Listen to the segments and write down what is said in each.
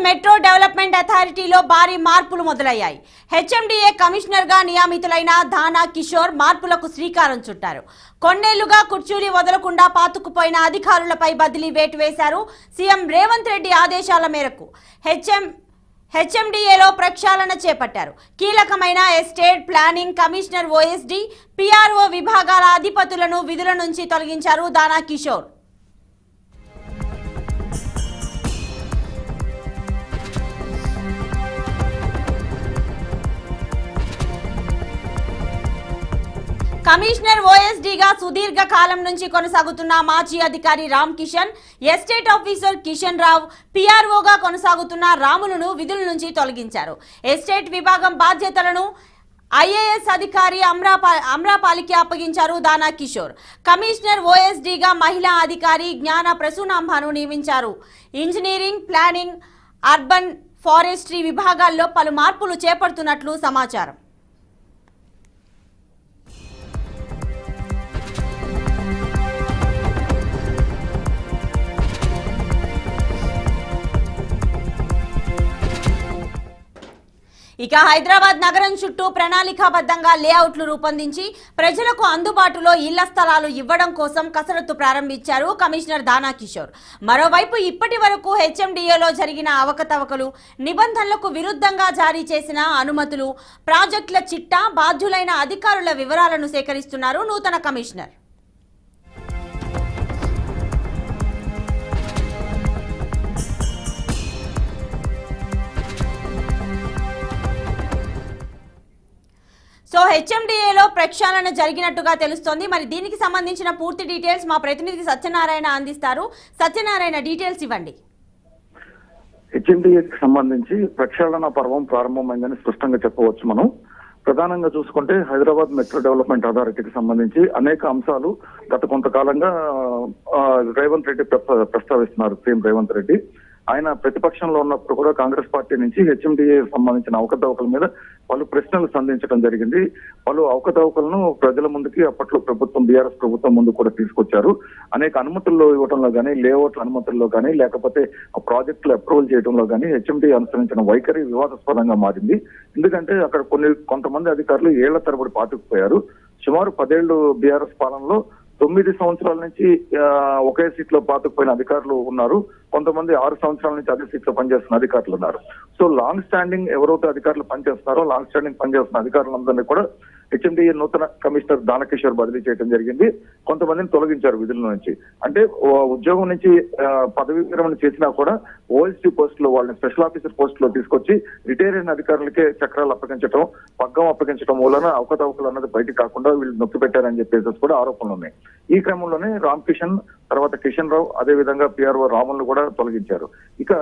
Metro development అథారిటీలో భారీ మార్పులు మొదలయ్యాయి. హెచ్ఎండిఏ కమిషనర్ గా నియమితులైన దానా కిషోర్ మార్పులకు శ్రీకారం చుట్టారు. కొన్నేళ్లుగా కుర్చీలు వదలకుండా పాతుకుపోయిన అధికారులపై బదిలీ వేటు వేశారు. సీఎం రేవంత్ రెడ్డి ఆదేశాల మేరకు హెచ్ఎండిఏలో ప్రక్షాళన చేపట్టారు. కీలకమైన estate planning commissioner OSD, PRO విభాగాల అధిపతులను విధుల నుంచి తొలగించారు దానా కిషోర్. కమిషనర్ ఓఎస్డీగా సుదీర్ఘ కాలం నుంచి కొనసాగుతున్న మాజీ అధికారి రామ్ కిషన్, ఎస్టేట్ ఆఫీసర్ కిషన్ రావు, పిఆర్ఓగా కొనసాగుతున్న రాములను విధుల నుంచి తొలగించారు. ఎస్టేట్ విభాగం బాధ్యతలను ఐఏఎస్ అధికారి అమ్రాపాలికి అప్పగించారు దానా కిషోర్. కమిషనర్ ఓఎస్డీగా మహిళా అధికారి జ్ఞాన ప్రసూనాంబను నియమించారు. ఇంజనీరింగ్, ప్లానింగ్, అర్బన్, ఫారెస్ట్రీ విభాగాల్లో పలు మార్పులు చేపడుతున్నట్లు సమాచారం. ఇక హైదరాబాద్ నగరం చుట్టూ ప్రణాళికాబద్ధంగా లేఅవుట్లు రూపొందించి ప్రజలకు అందుబాటులో ఇళ్ల స్థలాలు ఇవ్వడం కోసం కసరత్తు ప్రారంభించారు కమిషనర్ దానా కిషోర్. మరోవైపు ఇప్పటి వరకు హెచ్ఎండిఏలో జరిగిన అవకతవకలు, నిబంధనలకు విరుద్ధంగా జారీ చేసిన అనుమతులు, ప్రాజెక్టుల చిట్టా, బాధ్యులైన అధికారుల వివరాలను సేకరిస్తున్నారు నూతన కమిషనర్. సో హెచ్ఎండిఏలో ప్రక్షాళన జరిగినట్టుగా తెలుస్తోంది. మరి దీనికి సంబంధించిన పూర్తి డీటెయిల్స్ మా ప్రతినిధి సత్యనారాయణ అందిస్తారు. సత్యనారాయణ, డీటెయిల్స్ ఇవ్వండి. హెచ్ఎండిఏకి సంబంధించి ప్రక్షాళన పర్వం ప్రారంభమైందని స్పష్టంగా చెప్పవచ్చు. మనం ప్రధానంగా చూసుకుంటే హైదరాబాద్ మెట్రో డెవలప్మెంట్ అథారిటీకి సంబంధించి అనేక అంశాలు గత కొంతకాలంగా రేవంత్ రెడ్డి ప్రస్తావిస్తున్నారు. సీఎం రేవంత్ రెడ్డి ఆయన ప్రతిపక్షంలో ఉన్నప్పుడు కూడా కాంగ్రెస్ పార్టీ నుంచి హెచ్ఎండిఏ సంబంధించిన అవకతవకల మీద పలు ప్రశ్నలు సంధించడం జరిగింది. పలు అవకతవకలను ప్రజల ముందుకి అప్పట్లో ప్రభుత్వం, బీఆర్ఎస్ ప్రభుత్వం ముందు కూడా తీసుకొచ్చారు. అనేక అనుమతుల్లో ఇవ్వడంలో కానీ, లేఅవుట్ల అనుమతుల్లో కానీ, లేకపోతే ప్రాజెక్టులు అప్రూవల్ చేయడంలో కానీ హెచ్ఎండిఏ అనుసరించిన వైఖరి వివాదాస్పదంగా మారింది. ఎందుకంటే అక్కడ కొంతమంది అధికారులు ఏళ్ల తరబడి పాతుకుపోయారు. సుమారు 10 ఏళ్లు బీఆర్ఎస్ పాలనలో 9 సంవత్సరాల నుంచి ఒకే సీట్ లో పాతుకుపోయిన అధికారులు ఉన్నారు. కొంతమంది 6 సంవత్సరాల నుంచి అదే సీట్ లో పనిచేస్తున్న అధికారులు ఉన్నారు. సో లాంగ్ స్టాండింగ్ ఎవరైతే అధికారులు పనిచేస్తున్నారో లాంగ్ స్టాండింగ్ పనిచేస్తున్న అధికారులందరినీ కూడా హెచ్ఎండిఏ నూతన కమిషనర్ దానా కిషోర్ బదిలీ చేయడం జరిగింది. కొంతమందిని తొలగించారు విధుల నుంచి. అంటే ఉద్యోగం నుంచి పదవీ విరమణ చేసినా కూడా ఓఎస్టీ పోస్ట్ లో వాళ్ళని స్పెషల్ ఆఫీసర్ పోస్ట్ లో తీసుకొచ్చి రిటైర్ అయిన అధికారులకే చక్రాలు అప్పగించడం, పగ్గం అప్పగించడం మూలన అవకతవకలు అన్నది బయటికి కాకుండా వీళ్ళు నొక్కి పెట్టారని చెప్పేసి కూడా ఆరోపణలు ఉన్నాయి. ఈ క్రమంలోనే రామ్ కిషన్, తర్వాత కిషన్ రావు, అదే విధంగా పిఆర్ఓ రాములను కూడా తొలగించారు. ఇక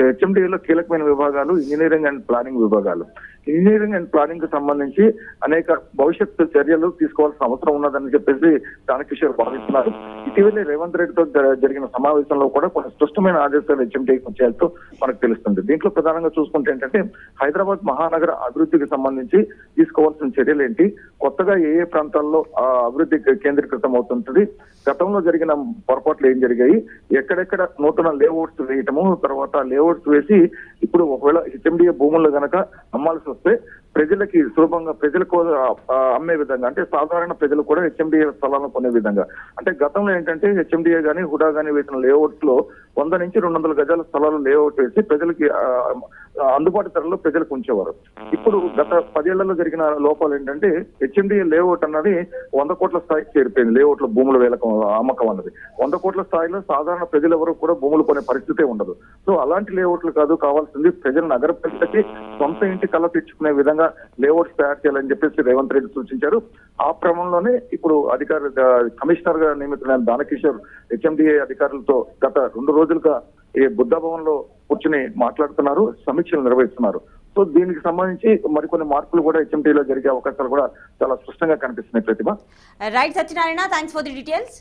హెచ్ఎండిఏలో కీలకమైన విభాగాలు ఇంజనీరింగ్ అండ్ ప్లానింగ్ విభాగాలు. ఇంజనీరింగ్ అండ్ ప్లానింగ్ కు సంబంధించి అనేక భవిష్యత్తు చర్యలు తీసుకోవాల్సిన అవసరం ఉన్నదని చెప్పేసి దానా కిషోర్ భావిస్తున్నారు. ఇటీవలే రేవంత్ రెడ్డితో జరిగిన సమావేశంలో కూడా కొన్ని స్పష్టమైన ఆదేశాలు హెచ్ఎండిఏకి వచ్చేయాలతో మనకు తెలుస్తుంది. దీంట్లో ప్రధానంగా చూసుకుంటే ఏంటంటే హైదరాబాద్ మహానగర అభివృద్ధికి సంబంధించి తీసుకోవాల్సిన చర్యలు ఏంటి, కొత్తగా ఏ ప్రాంతాల్లో అభివృద్ధి కేంద్రీకృతం అవుతుంటుంది, గతంలో జరిగిన పొరపాట్లు ఏం జరిగాయి, ఎక్కడెక్కడ నూతన లేఅవుట్స్ వేయటము, తర్వాత లేఅవుట్స్ వేసి ఇప్పుడు ఒకవేళ హెచ్ఎండిఏ భూములు గనక అమ్మాల్సి వస్తే ప్రజలకి సులభంగా ప్రజలకు అమ్మే విధంగా, అంటే సాధారణ ప్రజలు కూడా హెచ్ఎండిఏ స్థలాలను కొనే విధంగా. అంటే గతంలో ఏంటంటే హెచ్ఎండిఏ గానీ హుడా గానీ వేసిన లేఅవుట్స్ లో 100 నుంచి 200 గజాల స్థలాలు లేఅవుట్ వేసి ప్రజలకి అందుబాటు ధరలో ప్రజలకు ఉంచేవారు. ఇప్పుడు గత 10 ఏళ్లలో జరిగిన లోపాలు ఏంటంటే హెచ్ఎండిఏ లేఅవుట్ అన్నది 100 కోట్ల స్థాయికి చేరిపోయింది. లేఅవుట్ల భూముల అమ్మకం అన్నది 100 కోట్ల స్థాయిలో సాధారణ ప్రజలు ఎవరు కూడా భూములు కొనే పరిస్థితే ఉండదు. సో అలాంటి లేఅవుట్లు కాదు, కావాల్సింది ప్రజలు, నగర ప్రజలకి సొంత ఇంటి కళ తెచ్చుకునే విధంగా లేఅవుట్స్ తయారు చేయాలని చెప్పేసి రేవంత్ రెడ్డి సూచించారు. ఆ క్రమంలోనే ఇప్పుడు కమిషనర్ గా నియమితులైన దానా కిషోర్ హెచ్ఎండిఏ అధికారులతో గత 2 రోజులుగా ఈ బుద్ధ భవన్ లో కూర్చుని మాట్లాడుతున్నారు, సమీక్షలు నిర్వహిస్తున్నారు. సో దీనికి సంబంధించి మరికొన్ని మార్పులు కూడా హెచ్ఎండిఏలో జరిగే అవకాశాలు కూడా చాలా స్పష్టంగా కనిపిస్తున్నాయి. ప్రతిభ. Right Satyanarayana, thanks for the details.